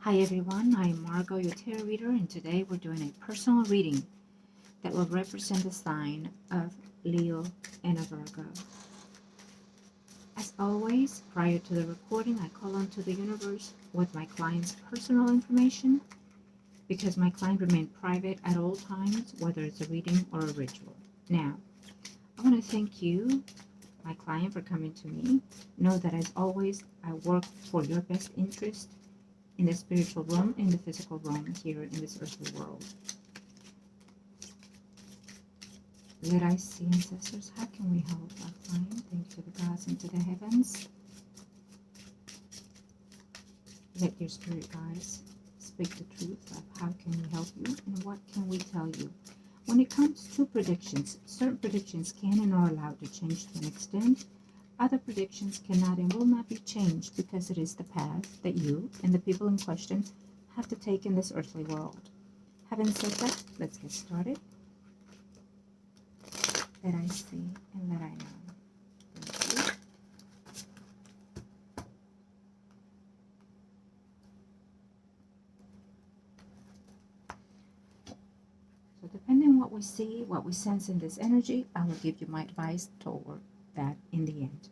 Hi everyone, I'm Margot, your tarot reader, and today we're doing a personal reading that will represent the sign of Leo and a Virgo. As always, prior to the recording, I call onto the universe with my client's personal information because my client remains private at all times, whether it's a reading or a ritual. Now, I want to thank you, my client, for coming to me. Know that as always, I work for your best interest in the spiritual realm, in the physical realm, here in this earthly world. Let I see, ancestors, how can we help our client? Thank you to the gods and to the heavens. Let your spirit guides speak the truth of how can we help you and what can we tell you. When it comes to predictions, certain predictions can and are allowed to change to an extent. Other predictions cannot and will not be changed because it is the path that you and the people in question have to take in this earthly world. Having said that, let's get started. Let I see and let I know. Thank you. So depending on what we see, what we sense in this energy, I will give you my advice toward that in the end.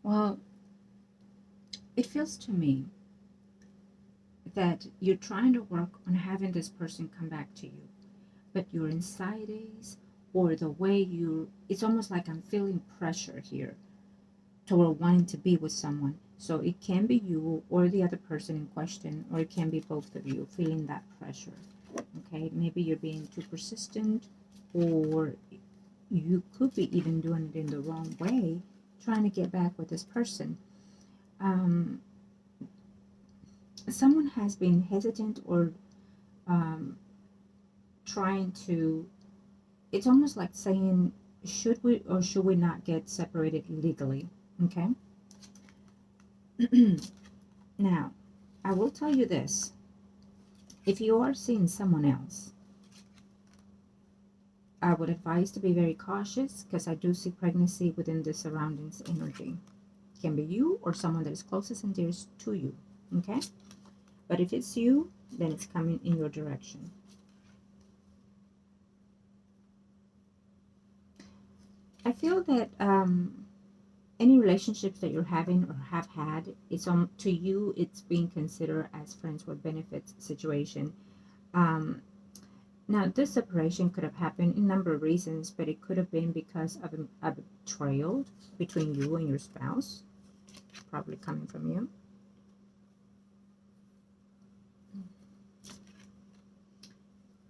Well, it feels to me that you're trying to work on having this person come back to you, but your anxieties or the way it's almost like I'm feeling pressure here toward wanting to be with someone. So it can be you or the other person in question, or it can be both of you feeling that pressure. Okay, maybe you're being too persistent, or you could be even doing it in the wrong way, trying to get back with this person. Someone has been hesitant or trying to, it's almost like saying, should we or should we not get separated legally? Okay. Now, I will tell you this. If you are seeing someone else, I would advise to be very cautious because I do see pregnancy within the surroundings energy. It can be you or someone that is closest and dearest to you. Okay? But if it's you, then it's coming in your direction. I feel that any relationships that you're having or have had, it's to you, it's being considered as friends with benefits situation. Now, this separation could have happened in a number of reasons, but it could have been because of a betrayal between you and your spouse, probably coming from you.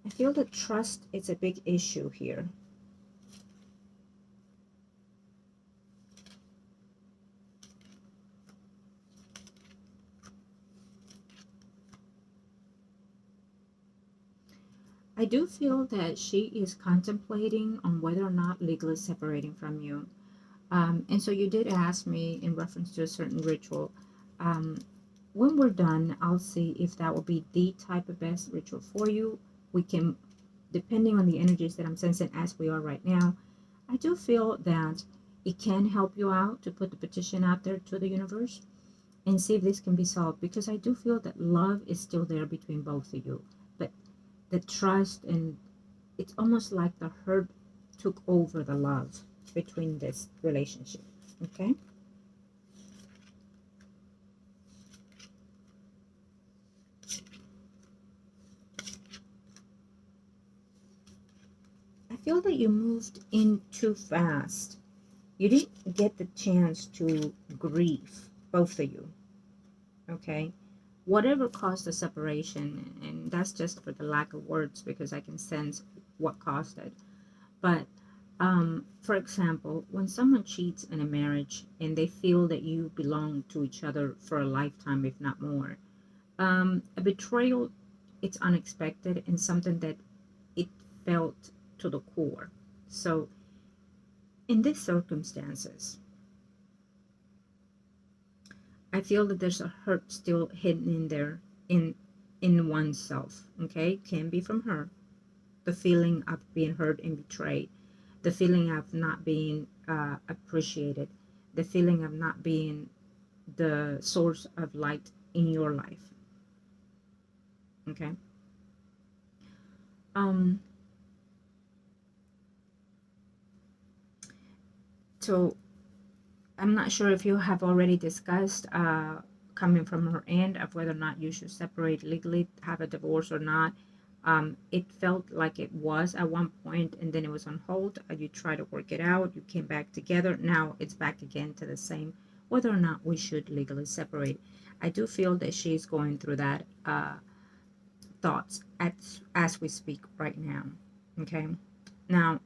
I feel that trust is a big issue here. I do feel that she is contemplating on whether or not legally separating from you. And so you did ask me in reference to a certain ritual. When we're done, I'll see if that will be the type of best ritual for you. We can, depending on the energies that I'm sensing as we are right now, I do feel that it can help you out to put the petition out there to the universe and see if this can be solved, because I do feel that love is still there between both of you. But the trust, and it's almost like the hurt took over the love between this relationship. Okay. I feel that you moved in too fast. You didn't get the chance to grieve, both of you. Okay. Whatever caused the separation, and that's just for the lack of words because I can sense what caused it. But for example, when someone cheats in a marriage and they feel that you belong to each other for a lifetime, if not more, a betrayal, it's unexpected and something that it felt to the core. So in these circumstances, I feel that there's a hurt still hidden in there, in oneself. Okay, can be from her, the feeling of being hurt and betrayed, the feeling of not being appreciated, the feeling of not being the source of light in your life. Okay. Um. So I'm not sure if you have already discussed, coming from her end, of whether or not you should separate legally, have a divorce or not. It felt like it was at one point, and then it was on hold. You tried to work it out. You came back together. Now it's back again to the same, whether or not we should legally separate. I do feel that she's going through that thoughts as we speak right now. Okay. Now,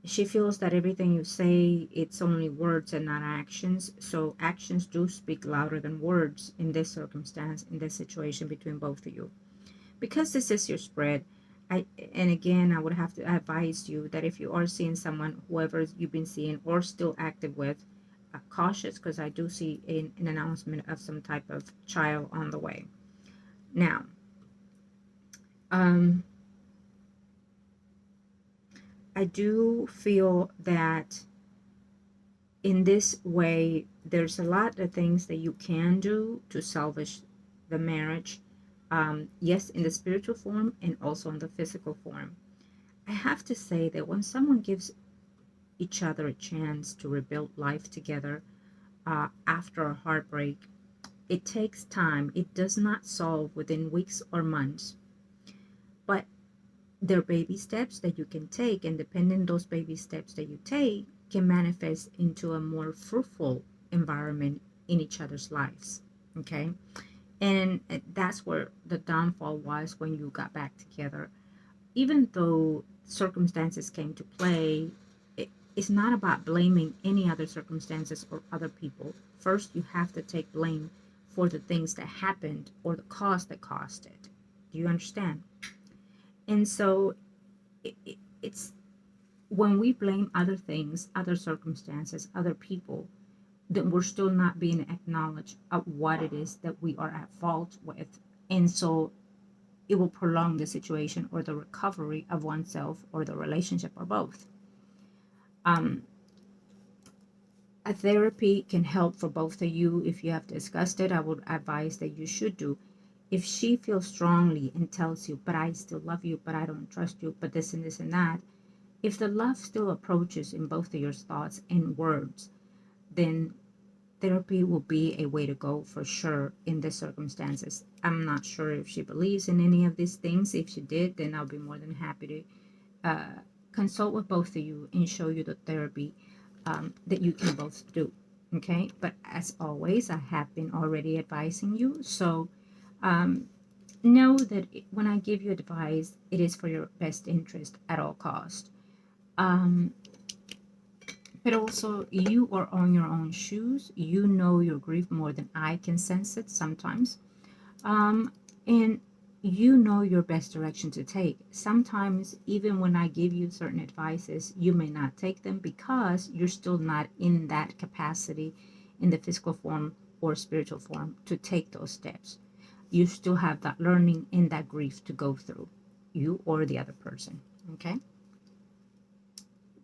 she feels that everything you say, it's only words and not actions. So actions do speak louder than words in this circumstance, in this situation between both of you. Because this is your spread, and again, I would have to advise you that if you are seeing someone, whoever you've been seeing or still active with, cautious, because I do see an announcement of some type of child on the way. Now, um, I do feel that in this way, there's a lot of things that you can do to salvage the marriage. Yes, in the spiritual form and also in the physical form. I have to say that when someone gives each other a chance to rebuild life together after a heartbreak, it takes time. It does not solve within weeks or months, but there are baby steps that you can take, and depending on those baby steps that you take, can manifest into a more fruitful environment in each other's lives. Okay. And that's where the downfall was when you got back together. Even though circumstances came to play, it's not about blaming any other circumstances or other people. First, you have to take blame for the things that happened or the cost that caused it. Do you understand? And so it's when we blame other things, other circumstances, other people, then we're still not being acknowledged of what it is that we are at fault with. And so it will prolong the situation or the recovery of oneself or the relationship or both. Um, a therapy can help for both of you. If you have discussed it, I would advise that you should do. If she feels strongly and tells you, but I still love you, but I don't trust you, but this and that, if the love still approaches in both of your thoughts and words, then therapy will be a way to go for sure in the circumstances. I'm not sure if she believes in any of these things. If she did, then I'll be more than happy to consult with both of you and show you the therapy that you can both do. Okay, but as always, I have been already advising you. So um, know that when I give you advice, it is for your best interest at all cost. Um, but also, you are on your own shoes. You know your grief more than I can sense it sometimes. Um, and you know your best direction to take. Sometimes, even when I give you certain advices, you may not take them because you're still not in that capacity in the physical form or spiritual form to take those steps. You still have that learning and that grief to go through, you or the other person. Okay.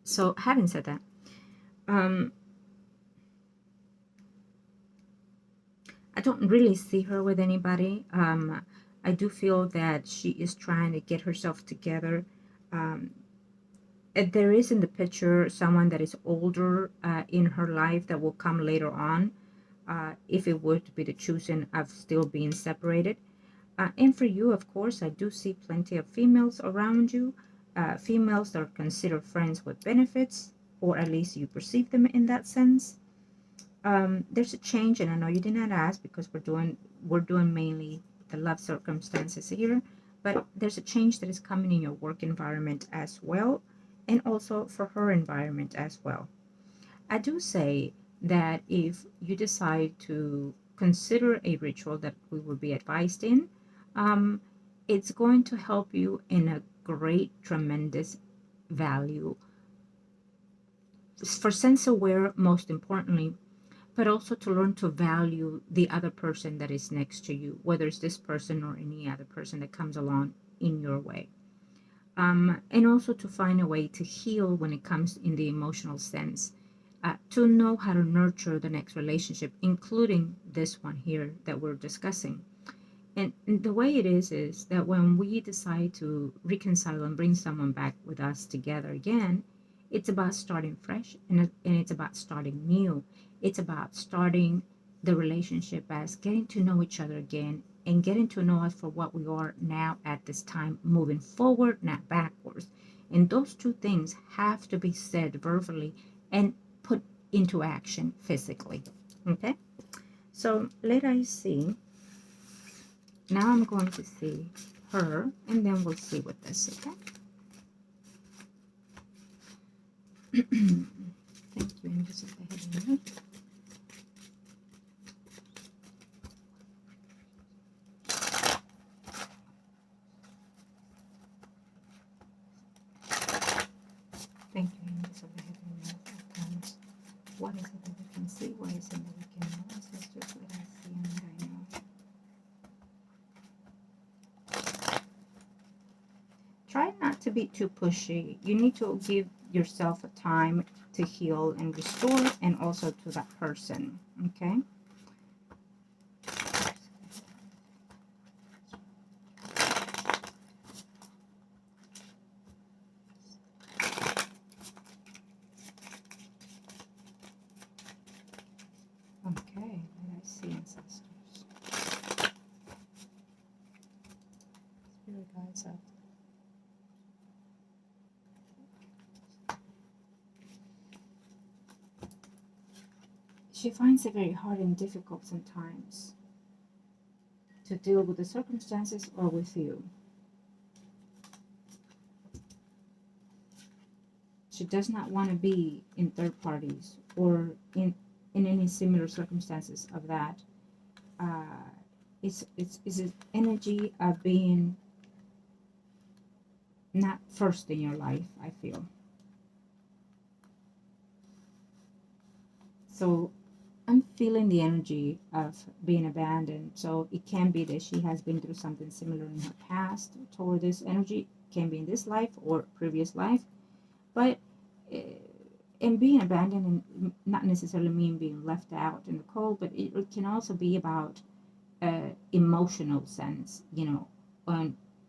So, having said that, um, I don't really see her with anybody. I do feel that she is trying to get herself together. Um, and there is in the picture someone that is older in her life that will come later on, if it were to be the choosing of still being separated. And for you, of course, I do see plenty of females around you, females that are considered friends with benefits, or at least you perceive them in that sense. There's a change, and I know you did not ask because we're doing mainly the love circumstances here, but there's a change that is coming in your work environment as well, and also for her environment as well. I do say that if you decide to consider a ritual that we will be advised in, um, it's going to help you in a great, tremendous value for sense aware, most importantly, but also to learn to value the other person that is next to you, whether it's this person or any other person that comes along in your way. And also to find a way to heal when it comes in the emotional sense, to know how to nurture the next relationship, including this one here that we're discussing. And the way it is that when we decide to reconcile and bring someone back with us together again, it's about starting fresh, and it's about starting new. It's about starting the relationship as getting to know each other again and getting to know us for what we are now at this time, moving forward, not backwards. And those two things have to be said verbally and put into action physically. Okay? So let us see. Now I'm going to see her, and then we'll see with this, okay? Thank you, Angels of the Heavenly. Thank you, Angels of the Heavenly Outcomes. What is it that we can see? What is it that we can know? Ancestors, let us see and let I know. Try not to be too pushy. You need to give yourself a time to heal and restore, and also to that person, okay? Okay, let us see, ancestors. Spirit guides up. She finds it very hard and difficult sometimes to deal with the circumstances or with you. She does not want to be in third parties or in any similar circumstances of that. It's an energy of being not first in your life, I feel. So I'm feeling the energy of being abandoned. So it can be that she has been through something similar in her past toward this energy. It can be in this life or previous life. But and being abandoned, and not necessarily mean being left out in the cold, but it can also be about emotional sense, you know.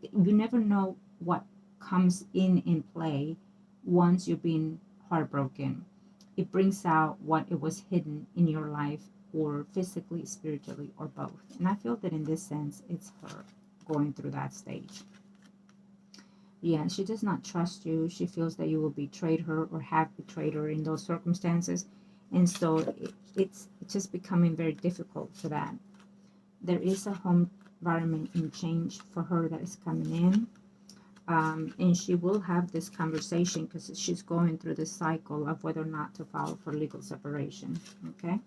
You never know what comes in play once you've been heartbroken. It brings out what it was hidden in your life, or physically, spiritually, or both. And I feel that in this sense, it's her going through that stage. Yeah, she does not trust you. She feels that you will betray her or have betrayed her in those circumstances. And so it's just becoming very difficult for that. There is a home environment in change for her that is coming in. And she will have this conversation because she's going through this cycle of whether or not to file for legal separation. Okay,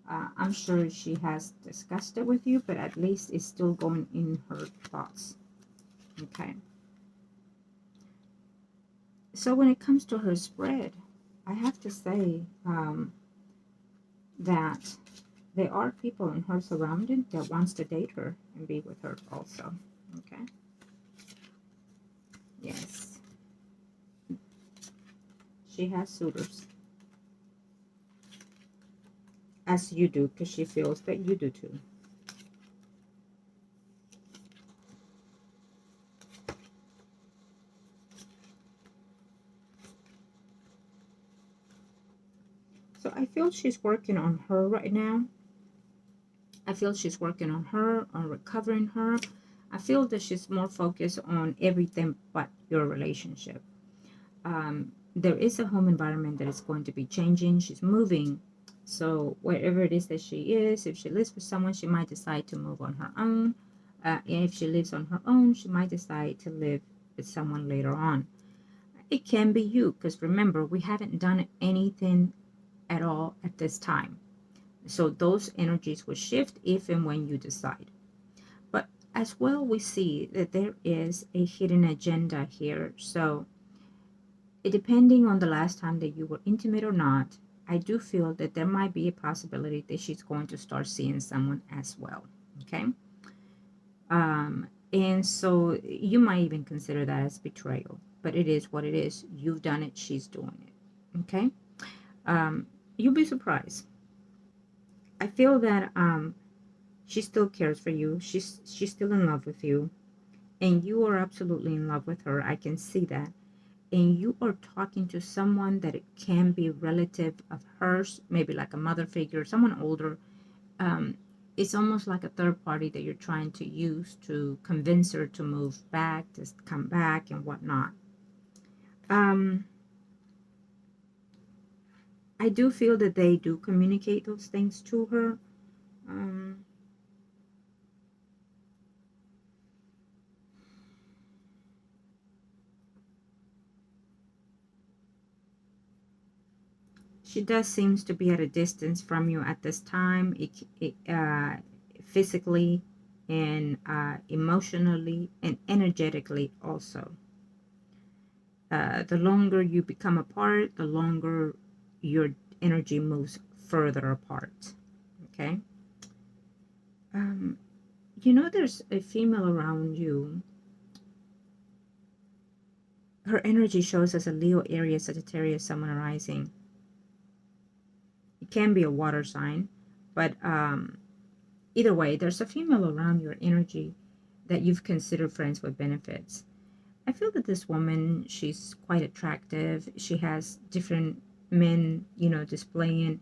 I'm sure she has discussed it with you, but at least it's still going in her thoughts. Okay, so when it comes to her spread, I have to say that there are people in her surrounding that wants to date her and be with her also. Okay. Yes. She has suitors. As you do, because she feels that you do too. So I feel she's working on her right now. I feel she's working on her, on recovering her. I feel that she's more focused on everything but your relationship. There is a home environment that is going to be changing. She's moving. So wherever it is that she is, if she lives with someone, she might decide to move on her own. If she lives on her own, she might decide to live with someone later on. It can be you, because remember, we haven't done anything at all at this time. So those energies will shift if and when you decide. But as well, we see that there is a hidden agenda here. So depending on the last time that you were intimate or not, I do feel that there might be a possibility that she's going to start seeing someone as well. Okay. And so you might even consider that as betrayal, but it is what it is. You've done it, she's doing it. Okay. Um, you'll be surprised. I feel that she still cares for you. She's still in love with you, and you are absolutely in love with her. I can see that. And you are talking to someone that it can be relative of hers, maybe like a mother figure, someone older. Um, it's almost like a third party that you're trying to use to convince her to move back, to come back, and whatnot. Um, I do feel that they do communicate those things to her. Um, she does seems to be at a distance from you at this time, physically and emotionally and energetically also. The longer you become apart, the longer your energy moves further apart. Okay. Um, there's a female around you. Her energy shows as a Leo, Aries, Sagittarius, Sun rising. It can be a water sign, but either way, there's a female around your energy that you've considered friends with benefits. I feel that this woman, she's quite attractive. She has different men, displaying,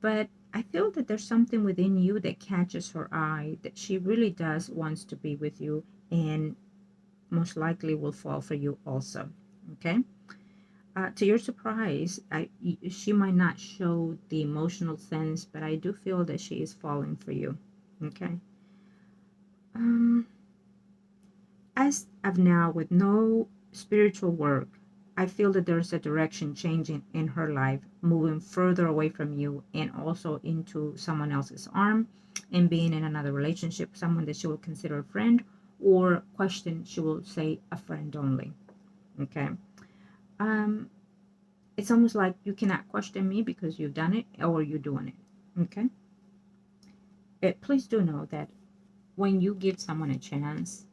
but I feel that there's something within you that catches her eye, that she really does wants to be with you and most likely will fall for you also. Okay. To your surprise, she might not show the emotional sense, but I do feel that she is falling for you. Okay. Um, as of now, with no spiritual work, I feel that there's a direction changing in her life, moving further away from you and also into someone else's arm and being in another relationship, someone that she will consider a friend or question, she will say a friend only. Okay. Um, it's almost like you cannot question me because you've done it or you're doing it. Okay. Please do know that when you give someone a chance,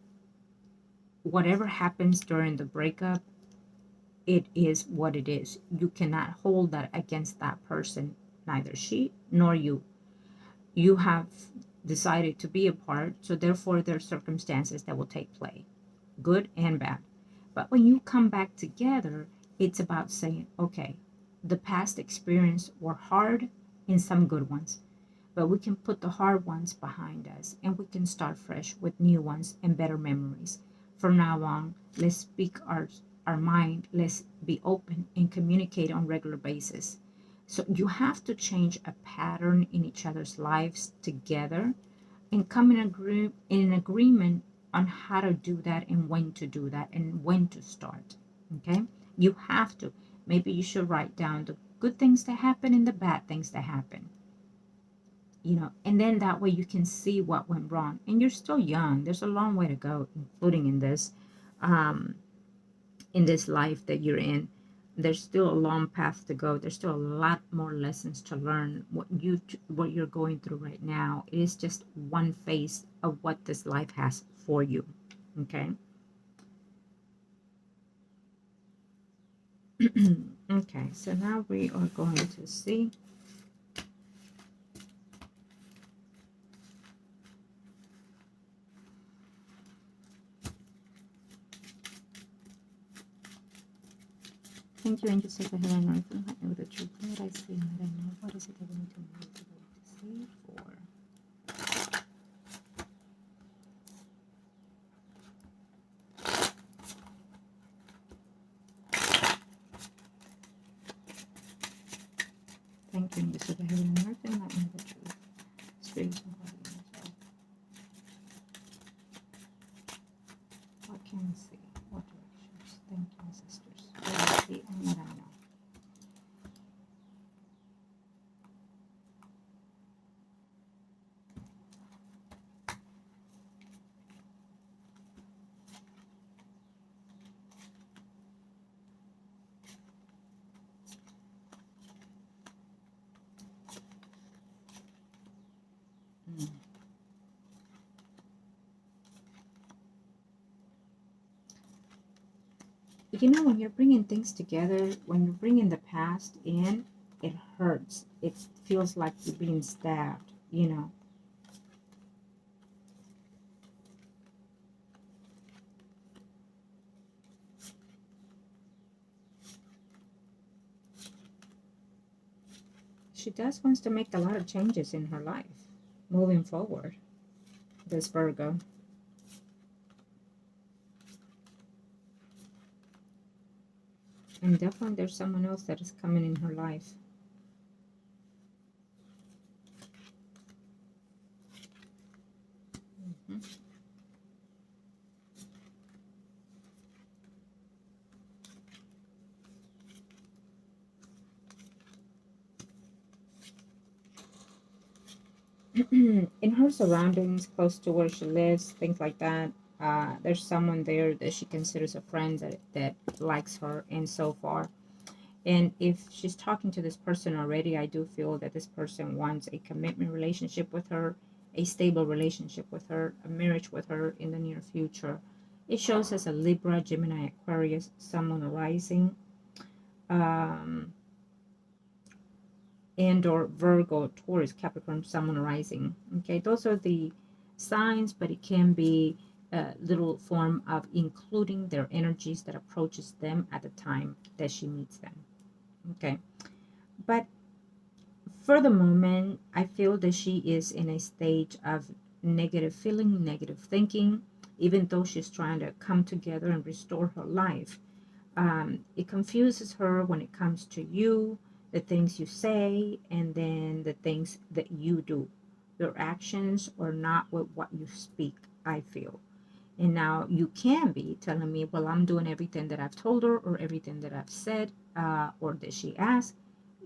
whatever happens during the breakup, it is what it is. You cannot hold that against that person, neither she nor you. You have decided to be apart, so therefore there are circumstances that will take place, good and bad. But when you come back together, it's about saying, okay, the past experience were hard and some good ones, but we can put the hard ones behind us and we can start fresh with new ones and better memories. From now on, let's speak our mind, let's be open and communicate on regular basis. So you have to change a pattern in each other's lives together and come in an agreement on how to do that and when to do that and when to start. Okay. You have to. Maybe you should write down the good things that happen and the bad things that happen, and then that way you can see what went wrong. And you're still young, there's a long way to go, including um in this life that you're in. There's still a long path to go. There's still a lot more lessons to learn. What you're going through right now is just one phase of what this life has for you. Okay. Okay, so now we are going to see. Thank you, angels of the heaven and earth, and let me know the truth. Let I see and let I know. What is it that we need to know to see for? Thank you, angels of the heaven and earth, and let me know the truth. Spirits and guardians of what can we see? What directions? Thank you, ancestors. What I see and what I know. When you're bringing things together, when you're bringing the past in, it hurts. It feels like you're being stabbed. She does wants to make a lot of changes in her life moving forward, this Virgo. And definitely there's someone else that is coming in her life. Mhm. In her surroundings, close to where she lives, things like that, there's someone there that she considers a friend that likes her, and so far. And if she's talking to this person already, I do feel that this person wants a commitment relationship with her, a stable relationship with her, a marriage with her in the near future. It shows as a Libra, Gemini, Aquarius, Sun, Moon, Rising, um, and or Virgo, Taurus, Capricorn, Sun, Moon, Rising. Okay, those are the signs, but it can be a little form of including their energies that approaches them at the time that she meets them. Okay, but for the moment, I feel that she is in a stage of negative feeling, negative thinking, even though she's trying to come together and restore her life. It confuses her when it comes to you, the things you say, and then the things that you do. Your actions are not with what you speak, I feel. And now you can be telling me, well, I'm doing everything that I've told her or everything that I've said or that she asked.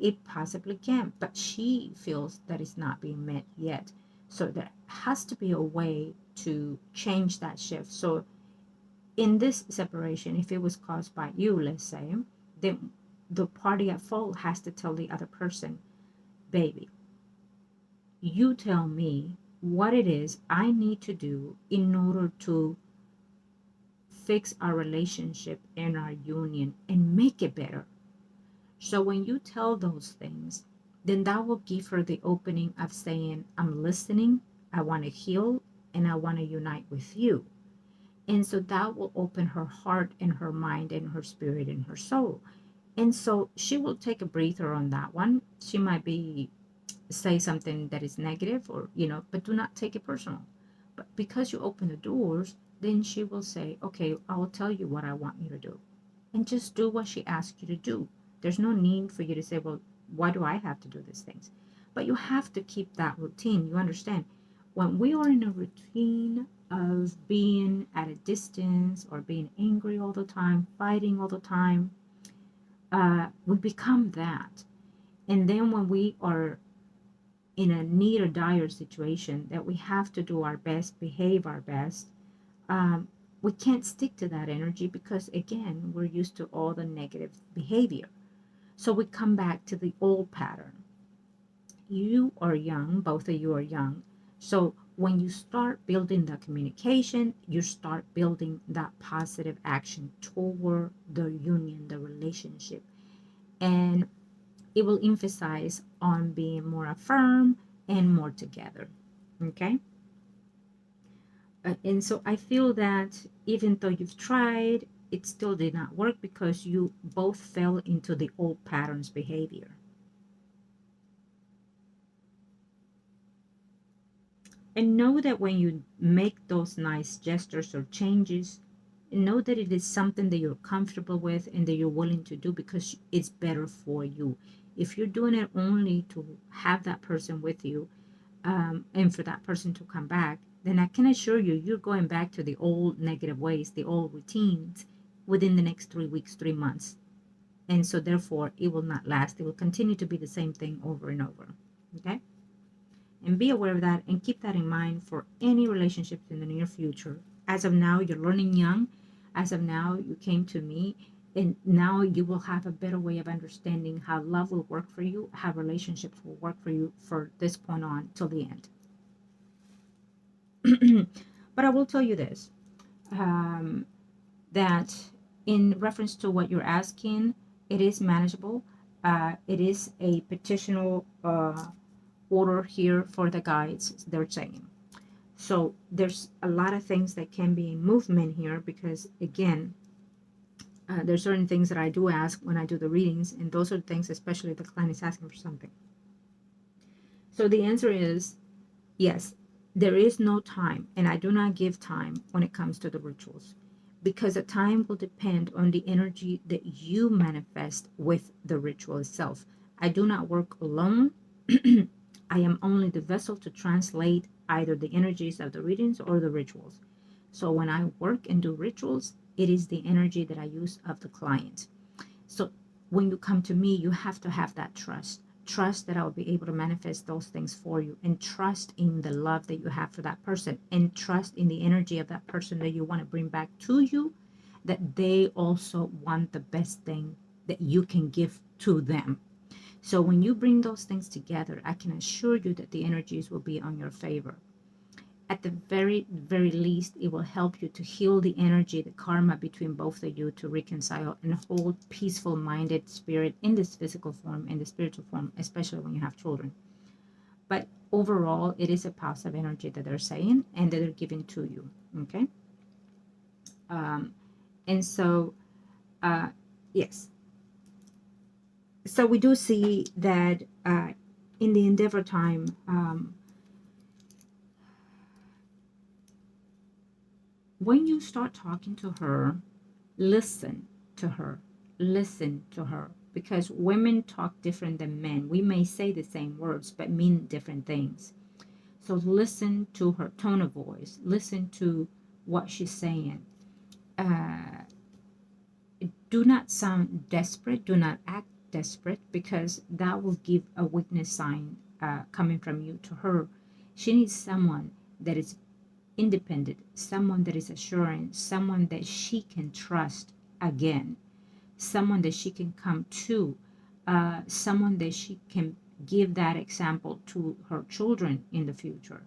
It possibly can, but she feels that it's not being met yet. So there has to be a way to change that shift. So in this separation, if it was caused by you, let's say, then the party at fault has to tell the other person, baby, you tell me what it is I need to do in order to fix our relationship and our union and make it better. So when you tell those things, then that will give her the opening of saying, I'm listening, I want to heal, and I want to unite with you. And so that will open her heart and her mind and her spirit and her soul. And so she will take a breather on that one. She might be say something that is negative or, but do not take it personal. But because you open the doors, then she will say, okay, I will tell you what I want you to do. And just do what she asks you to do. There's no need for you to say, well, why do I have to do these things? But you have to keep that routine. You understand? When we are in a routine of being at a distance or being angry all the time, fighting all the time, we become that. And then when we are in a need or dire situation that we have to do our best, behave our best, um, we can't stick to that energy because, again, we're used to all the negative behavior. So we come back to the old pattern. You are young, both of you are young. So when you start building the communication, you start building that positive action toward the union, the relationship. And it will emphasize on being more affirm and more together. Okay? And so I feel that even though you've tried, it still did not work because you both fell into the old patterns behavior. And know that when you make those nice gestures or changes, know that it is something that you're comfortable with and that you're willing to do because it's better for you. If you're doing it only to have that person with you, and for that person to come back, then I can assure you, you're going back to the old negative ways, the old routines within the next 3 weeks, 3 months. And so, therefore, it will not last. It will continue to be the same thing over and over. Okay? And be aware of that and keep that in mind for any relationships in the near future. As of now, you're learning young. As of now, you came to me, and now you will have a better way of understanding how love will work for you, how relationships will work for you for this point on till the end. But I will tell you this, that In reference to what you're asking, it is manageable. It is a petitional order here for the guides, they're saying. So there's a lot of things that can be in movement here because, again, there's certain things that I do ask when I do the readings, and those are the things, especially if the client is asking for something. So the answer is yes, there is no time, and I do not give time when it comes to the rituals because the time will depend on the energy that you manifest with the ritual itself. I do not work alone. I am only the vessel to translate either the energies of the readings or the rituals. So when I work and do rituals, it is the energy that I use of the client. So when you come to me, you have to have that trust. Trust that I will be able to manifest those things for you, and trust in the love that you have for that person, and trust in the energy of that person that you want to bring back to you, that they also want the best thing that you can give to them. So when you bring those things together, I can assure you that the energies will be on your favor. At the very, very least, it will help you to heal the energy, the karma between both of you, to reconcile and hold peaceful minded spirit in this physical form, in the spiritual form, especially when you have children. But overall, it is a positive energy that they're saying and that they're giving to you. Okay. Um, and so, yes. So we do see that in the endeavor time, when you start talking to her, listen to her. Listen to her. Because women talk different than men. We may say the same words, but mean different things. So listen to her tone of voice. Listen to what she's saying. Do not sound desperate. Do not act desperate, because that will give a weakness sign coming from you to her. She needs someone that is independent, someone that is assuring, someone that she can trust again, someone that she can come to, someone that she can give that example to her children in the future,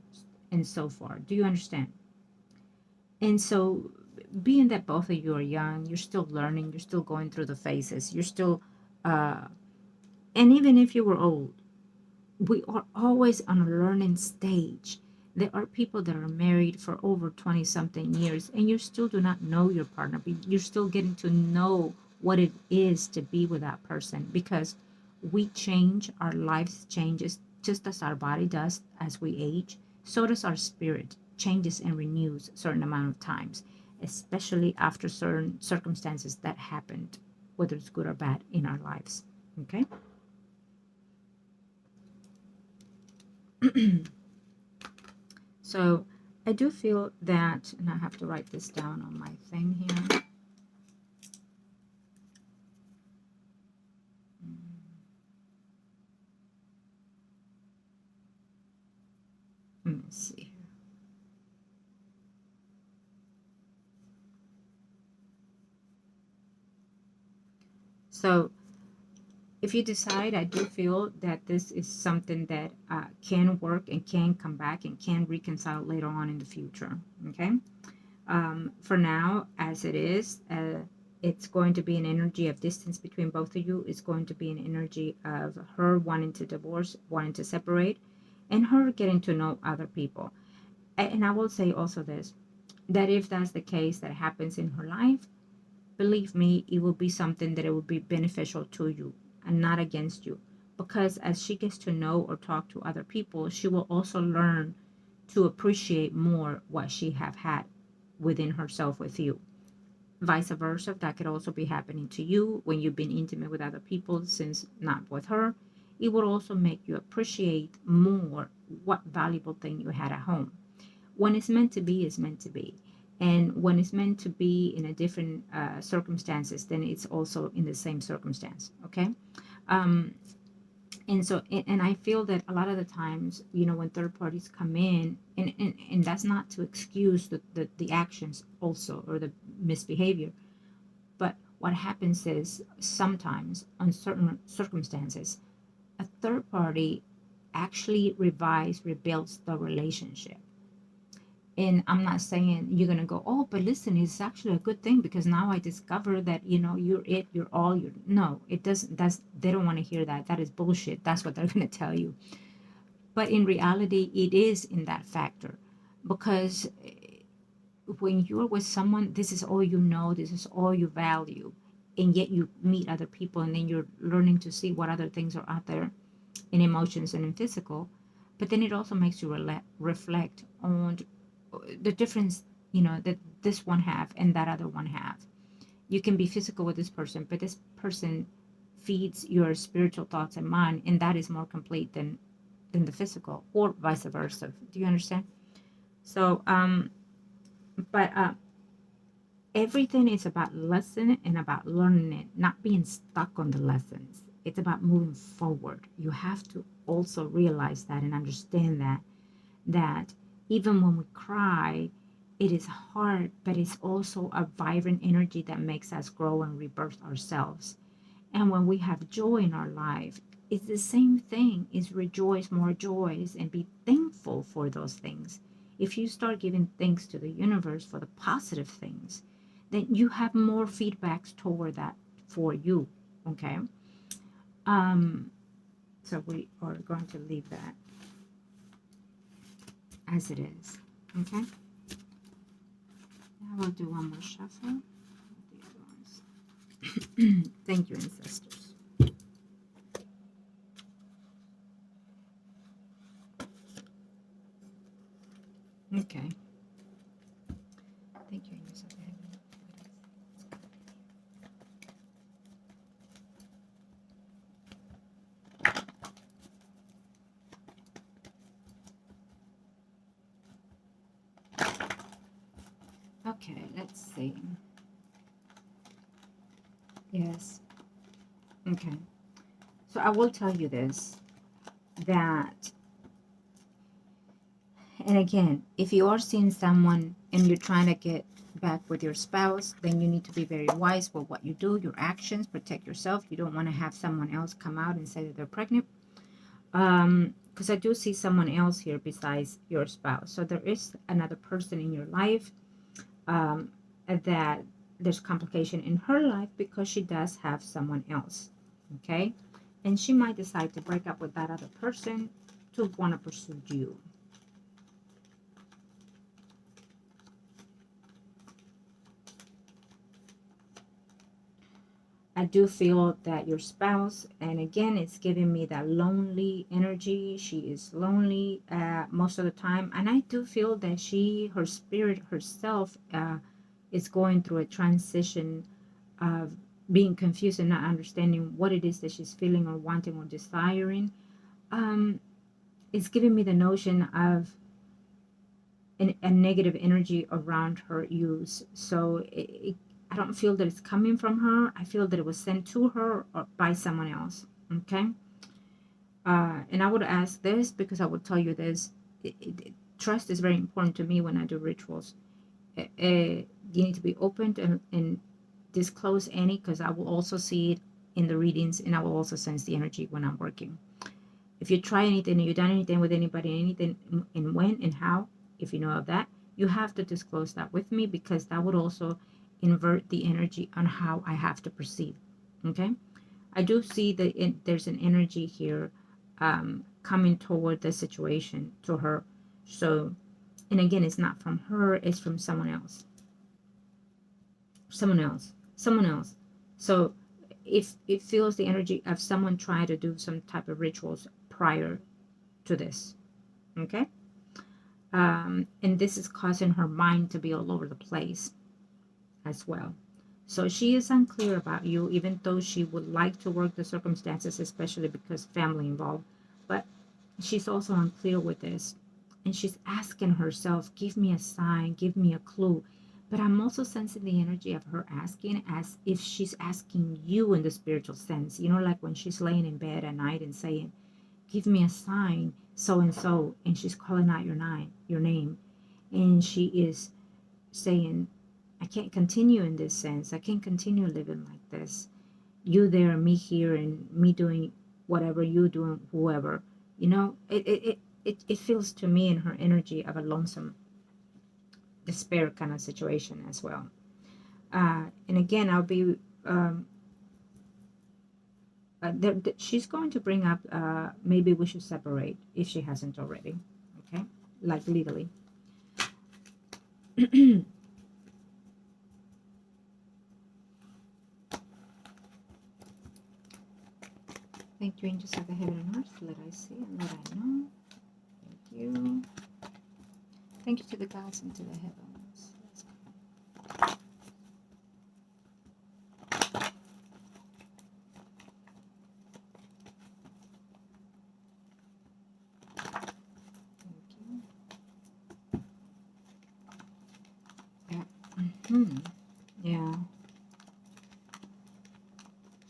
and so forth. Do you understand? And so, being that both of you are young, you're still learning, you're still going through the phases, you're still, uh, and even if you were old, we are always on a learning stage. There are people that are married for over 20 something years and you still do not know your partner, but you're still getting to know what it is to be with that person, because we change, our lives changes just as our body does as we age. So does our spirit changes and renews a certain amount of times, especially after certain circumstances that happened, whether it's good or bad in our lives. Okay. So I do feel that, and I have to write this down on my thing here. Let me see. So if you decide, I do feel that this is something that can work and can come back and can reconcile later on in the future. Okay. For now, as it is, it's going to be an energy of distance between both of you. It's going to be an energy of her wanting to divorce, wanting to separate, and her getting to know other people. And I will say also this, that if that's the case that happens in her life, believe me, it will be something that it will be beneficial to you and not against you. Because as she gets to know or talk to other people, she will also learn to appreciate more what she have had within herself with you. Vice versa, that could also be happening to you when you've been intimate with other people since not with her. It will also make you appreciate more what valuable thing you had at home. When it's meant to be, it's meant to be. And when it's meant to be in a different circumstances, then it's also in the same circumstance. Okay. Um, and so, and I feel that a lot of the times, when third parties come in, and that's not to excuse the actions also, or the misbehavior, but what happens is sometimes on certain circumstances, a third party actually rebuilds the relationship. And I'm not saying you're going to go, oh, but listen, it's actually a good thing because now I discover that, you're it, you're all, you're, no, it doesn't, they don't want to hear that. That is bullshit. That's what they're going to tell you. But in reality, it is in that factor, because when you're with someone, this is all you know, this is all you value. And yet you meet other people, and then you're learning to see what other things are out there in emotions and in physical. But then it also makes you reflect on the difference, that this one have and that other one have. You can be physical with this person, but this person feeds your spiritual thoughts and mind, and that is more complete than the physical, or vice versa. Do you understand? So but everything is about lesson and about learning it, not being stuck on the lessons. It's about moving forward. You have to also realize that and understand that even when we cry, it is hard, but it's also a vibrant energy that makes us grow and rebirth ourselves. And when we have joy in our life, it's the same thing. Is rejoice more joys and be thankful for those things. If you start giving thanks to the universe for the positive things, then you have more feedbacks toward that for you. Okay. Um, so we are going to leave that as it is. Okay. Now we'll do one more shuffle. The other ones. Thank you, ancestors. Okay. Thank you, angels of heaven. Okay, let's see. Yes. Okay. So I will tell you this, that, and again, if you are seeing someone and you're trying to get back with your spouse, then you need to be very wise with what you do, your actions, protect yourself. You don't want to have someone else come out and say that they're pregnant. Because I do see someone else here besides your spouse. So there is another person in your life, that there's complication in her life because she does have someone else. Okay. And she might decide to break up with that other person to want to pursue you. I do feel that your spouse, and again, it's giving me that lonely energy. She is lonely most of the time. And I do feel that her spirit herself, is going through a transition of being confused and not understanding what it is that she's feeling or wanting or desiring. It's giving me the notion of a negative energy around her use. So I don't feel that it's coming from her. I feel that it was sent to her or by someone else. Okay. And I would ask this because I would tell you this. Trust is very important to me when I do rituals. You need to be open and disclose any, because I will also see it in the readings, and I will also sense the energy when I'm working. If you try anything, you've done anything with anybody, anything, and when and how, if you know of that, you have to disclose that with me, because that would also invert the energy on how I have to proceed. Okay. I do see that there's an energy here coming toward the situation to her. So, and again, it's not from her, it's from someone else. Someone else. Someone else. So if it feels the energy of someone trying to do some type of rituals prior to this. Okay. And this is causing her mind to be all over the place as well. So she is unclear about you, even though she would like to work the circumstances, especially because family involved. But she's also unclear with this. And she's asking herself, give me a sign, give me a clue. But I'm also sensing the energy of her asking as if she's asking you in the spiritual sense. Like when she's laying in bed at night and saying, give me a sign, so and so. And she's calling out your name. And she is saying, I can't continue in this sense. I can't continue living like this. You there, me here, and me doing whatever you doing, whoever. It feels to me in her energy of a lonesome. despair kind of situation as well. And again, I'll be she's going to bring up maybe we should separate if she hasn't already. Okay, like legally. Thank you, angels of the heaven and earth. Let I see and let I know. Thank you. Thank you to the gods and to the heavens. Thank you. Yeah. Yeah.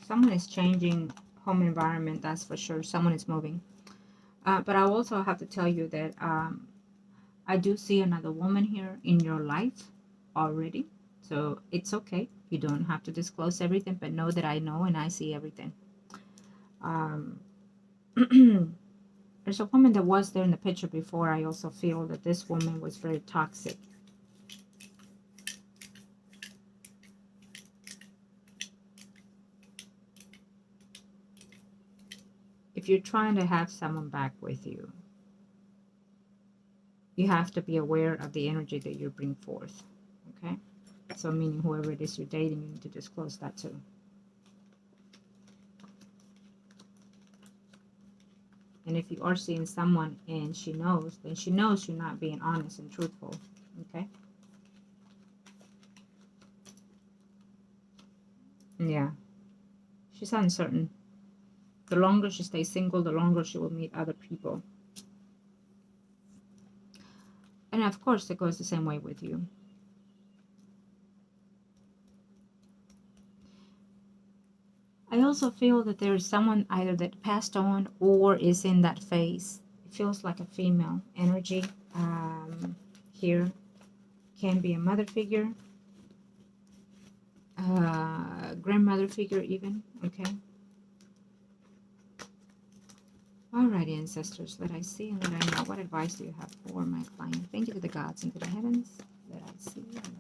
Someone is changing home environment, that's for sure. Someone is moving. But I also have to tell you that I do see another woman here in your life already. So it's okay. You don't have to disclose everything, but know that I know and I see everything. There's a woman that was there in the picture before. I also feel that this woman was very toxic. If you're trying to have someone back with you, you have to be aware of the energy that you bring forth. Okay? So meaning whoever it is you're dating, you need to disclose that too. And if you are seeing someone and she knows, then she knows you're not being honest and truthful. Okay? Yeah. She's uncertain. The longer she stays single, the longer she will meet other people. And of course, it goes the same way with you. I also feel that there is someone either that passed on or is in that phase. It feels like a female energy here. Can be a mother figure, grandmother figure even, okay? Alrighty, ancestors, let I see and let I know. What advice do you have for my client? Thank you to the gods and to the heavens. Let I see and let I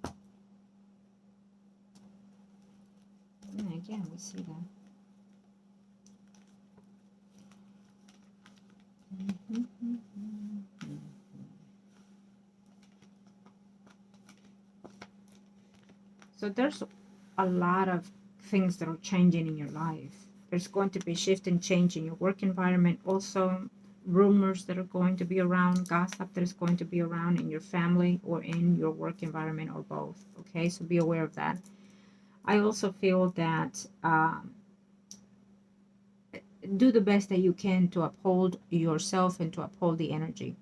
know. And again, we see that. So there's a lot of things that are changing in your life. There's going to be a shift and change in your work environment. Also, rumors that are going to be around, gossip that is going to be around in your family or in your work environment or both. Okay, so be aware of that. I also feel that do the best that you can to uphold yourself and to uphold the energy.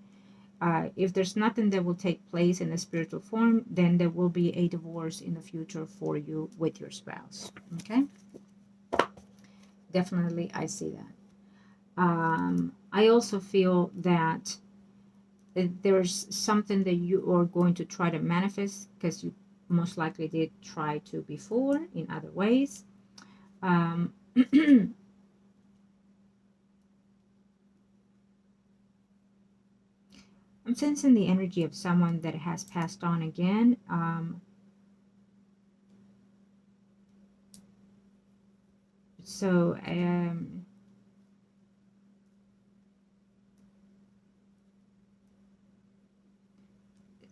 If there's nothing that will take place in a spiritual form, then there will be a divorce in the future for you with your spouse. Okay? Definitely, I see that. I also feel that there's something that you are going to try to manifest because you most likely did try to before in other ways. I'm sensing the energy of someone that has passed on again.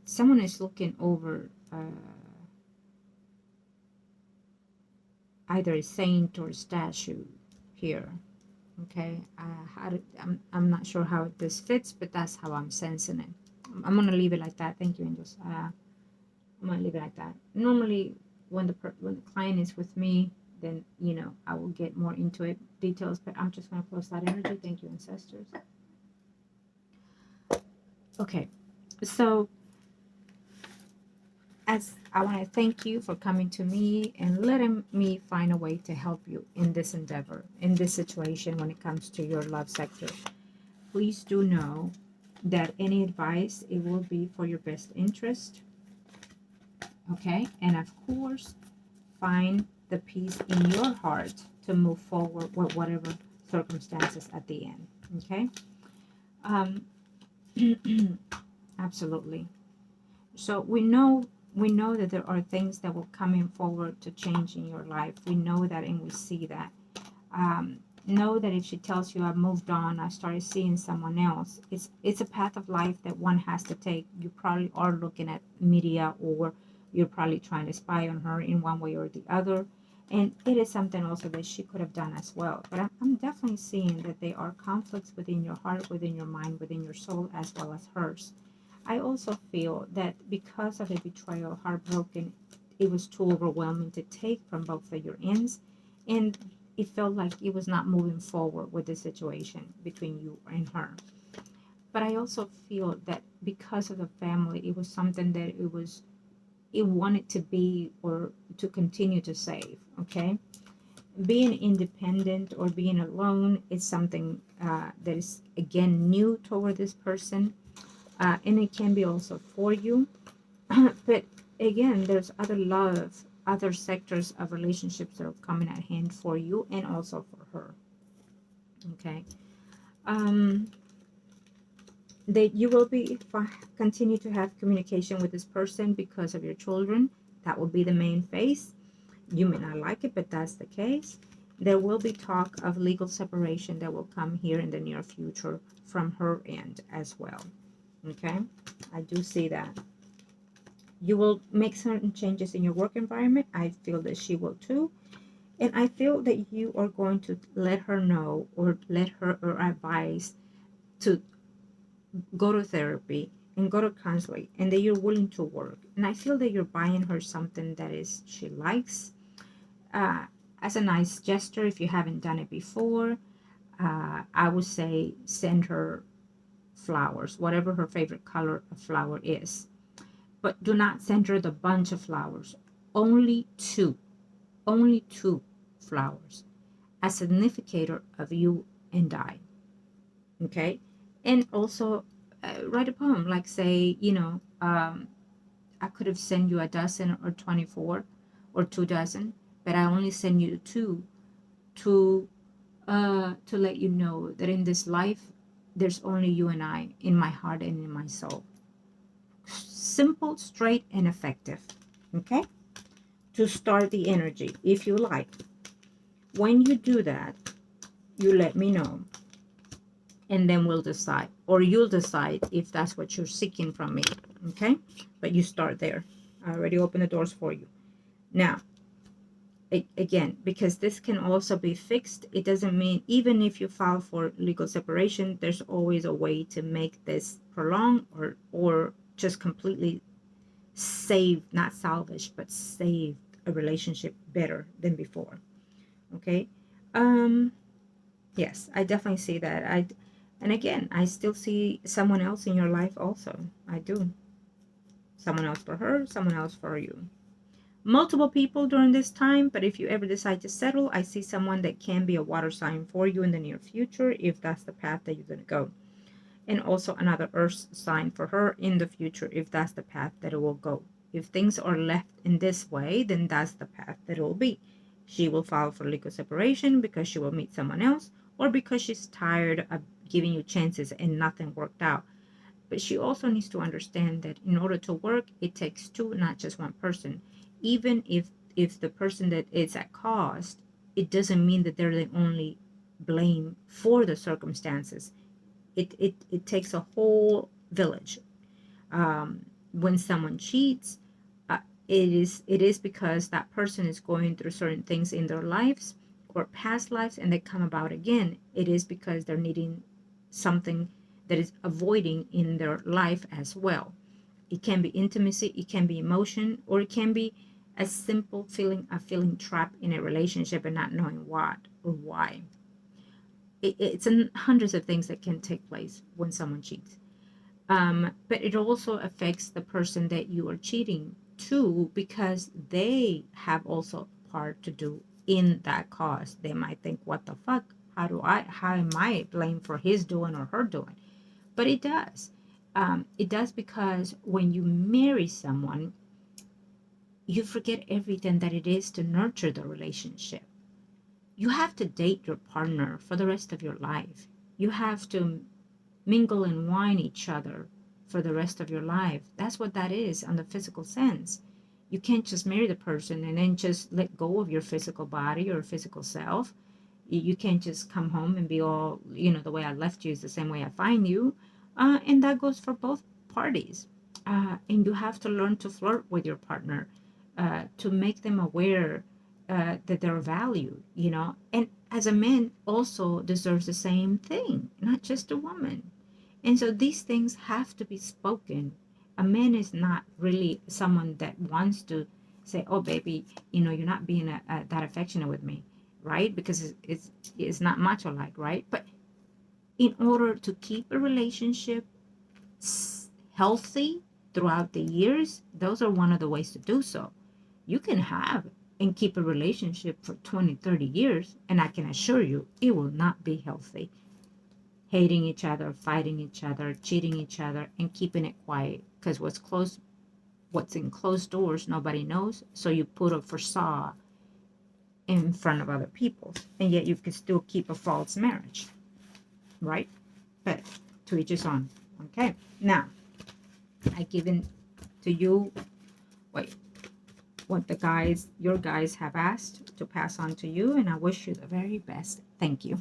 Someone is looking over either a saint or a statue here. Okay, I'm not sure how this fits, but that's how I'm sensing it. I'm gonna leave it like that. Thank you, angels. I'm gonna leave it like that. Normally, when the client is with me, then I will get more into it details. But I'm just gonna close that energy. Thank you, ancestors. Okay, so as I want to thank you for coming to me and letting me find a way to help you in this endeavor, in this situation when it comes to your love sector. Please do know that any advice, it will be for your best interest. Okay? And of course, find the peace in your heart to move forward with whatever circumstances at the end. Okay? Absolutely. So we know that there are things that will coming forward to change in your life. We know that and we see that. Know that if she tells you I've moved on, I started seeing someone else, it's a path of life that one has to take. You probably are looking at media, or you're probably trying to spy on her in one way or the other. And it is something also that she could have done as well. But I'm definitely seeing that there are conflicts within your heart, within your mind, within your soul, as well as hers. I also feel that because of the betrayal, heartbroken, it was too overwhelming to take from both of your ends. And it felt like it was not moving forward with the situation between you and her. But I also feel that because of the family, it was something that it wanted to be or to continue to save. Okay, being independent or being alone is something that is again new toward this person, and it can be also for you. But again, there's other love, other sectors of relationships that are coming at hand for you and also for her. Okay. Um, that you will be continue to have communication with this person because of your children. That will be the main phase. You may not like it, but that's the case. There will be talk of legal separation that will come here in the near future from her end as well. Okay. I do see that. You will make certain changes in your work environment. I feel that she will too. And I feel that you are going to let her know or let her or advise to go to therapy and go to counseling, and that you're willing to work. And I feel that you're buying her something that is she likes, uh, as a nice gesture. If you haven't done it before, I would say send her flowers, whatever her favorite color of flower is. But do not send her the bunch of flowers. Only two, only two flowers, a significator of you and I. Okay, and also write a poem, like say, I could have sent you a dozen or 24 or 2 dozen, but I only send you two to to let you know that in this life there's only you and I in my heart and in my soul. Simple, straight, and effective. Okay, to start the energy, if you like. When you do that, you let me know, and then we'll decide, or you'll decide if that's what you're seeking from me. Okay, but you start there. I already opened the doors for you. Now, again, because this can also be fixed, it doesn't mean even if you file for legal separation, there's always a way to make this prolong or just completely save, not salvage, but save a relationship better than before. Okay. Yes, I definitely see that. And again, I still see someone else in your life also. I do. Someone else for her, someone else for you. Multiple people during this time, but if you ever decide to settle, I see someone that can be a water sign for you in the near future if that's the path that you're going to go. And also another earth sign for her in the future if that's the path that it will go. If things are left in this way, then that's the path that it will be. She will file for legal separation because she will meet someone else, or because she's tired of giving you chances and nothing worked out. But she also needs to understand that in order to work, it takes two, not just one person. Even if the person that is at cause, it doesn't mean that they're the only blame for the circumstances. It takes a whole village. When someone cheats, it is because that person is going through certain things in their lives or past lives, and they come about again. It is because they're needing something that is avoiding in their life as well. It can be intimacy, it can be emotion, or it can be a simple feeling of feeling trapped in a relationship and not knowing what or why. It's hundreds of things that can take place when someone cheats. But it also affects the person that you are cheating to, because they have also a part to do in that cause. They might think, what the fuck? How am I blamed for his doing or her doing? But it does. It does, because when you marry someone, you forget everything that it is to nurture the relationship. You have to date your partner for the rest of your life. You have to mingle and wine each other for the rest of your life. That's what that is on the physical sense. You can't just marry the person and then just let go of your physical body or physical self. You can't just come home and be all, the way I left you is the same way I find you. And that goes for both parties. And you have to learn to flirt with your partner, to make them aware that they're valued, And as a man also deserves the same thing, not just a woman. And so these things have to be spoken. A man is not really someone that wants to say, "Oh, baby, you're not being that affectionate with me," right? Because it's not macho like, right? But in order to keep a relationship healthy throughout the years, those are one of the ways to do so. You can have and keep a relationship for 20, 30 years, and I can assure you it will not be healthy. Hating each other, fighting each other, cheating each other, and keeping it quiet. Because what's in closed doors, nobody knows. So you put a facade in front of other people, and yet you can still keep a false marriage, right? But to each his own. Okay. Now, I given to you what your guys have asked to pass on to you, and I wish you the very best. Thank you.